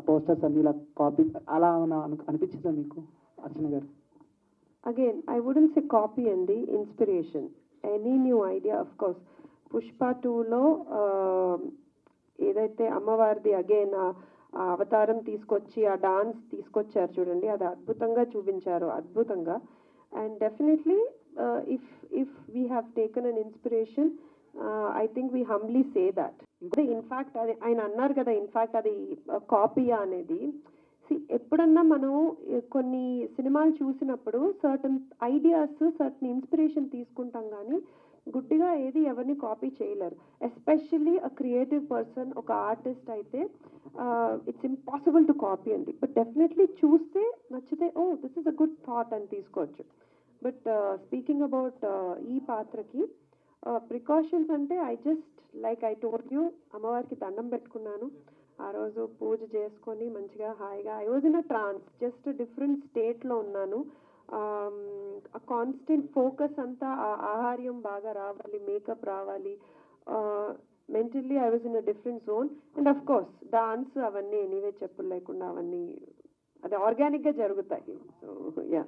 Posters అన్ని ఇలా copy అలా అనిపించిందా మీకు అర్చన గారు? Again, I wouldn't say copy and the inspiration. Any new idea, of course. Pushpa 2లో ఏదైతే అమ్మవారిది అగైన్ ఆ అవతారం తీసుకొచ్చి ఆ డాన్స్ తీసుకొచ్చారు చూడండి, అది అద్భుతంగా చూపించారు, అద్భుతంగా. And definitely if we have taken an inspiration, I think we humbly say that. In fact అది ఆయన అన్నారు కదా, ఇన్ఫ్యాక్ట్ అది కాపీయా అనేది. ఎప్పుడన్నా మనం కొన్ని సినిమాలు చూసినప్పుడు సర్టన్ ఐడియాస్, సర్టన్ ఇన్స్పిరేషన్ తీసుకుంటాం, కానీ గుడ్డిగా ఏది ఎవరిని కాపీ చేయలేరు. ఎస్పెషల్లీ అ క్రియేటివ్ పర్సన్, ఒక ఆర్టిస్ట్ అయితే ఇట్స్ ఇంపాసిబుల్ టు కాపీ అండి. బట్ డెఫినెట్లీ చూస్తే నచ్చితే oh this is a good thought అని తీసుకోవచ్చు. బట్ స్పీకింగ్ అబౌట్ ఈ పాత్రకి ప్రికాషన్స్ అంటే ఐ టోల్డ్ యూ, అమ్మవారికి దండం పెట్టుకున్నాను ఆ రోజు, పూజ చేసుకొని మంచిగా హాయిగా I was in a trance, just different స్టేట్లో ఉన్నాను. ఆ కాన్స్టెంట్ ఫోకస్ అంతా ఆ ఆహార్యం బాగా రావాలి, మేకప్ రావాలి, mentally I was in a different zone. And of course dance అవన్నీ ఎనీవే చెప్పులు లేకుండా అవన్నీ అది ఆర్గానిక్గా జరుగుతాయి. So yeah.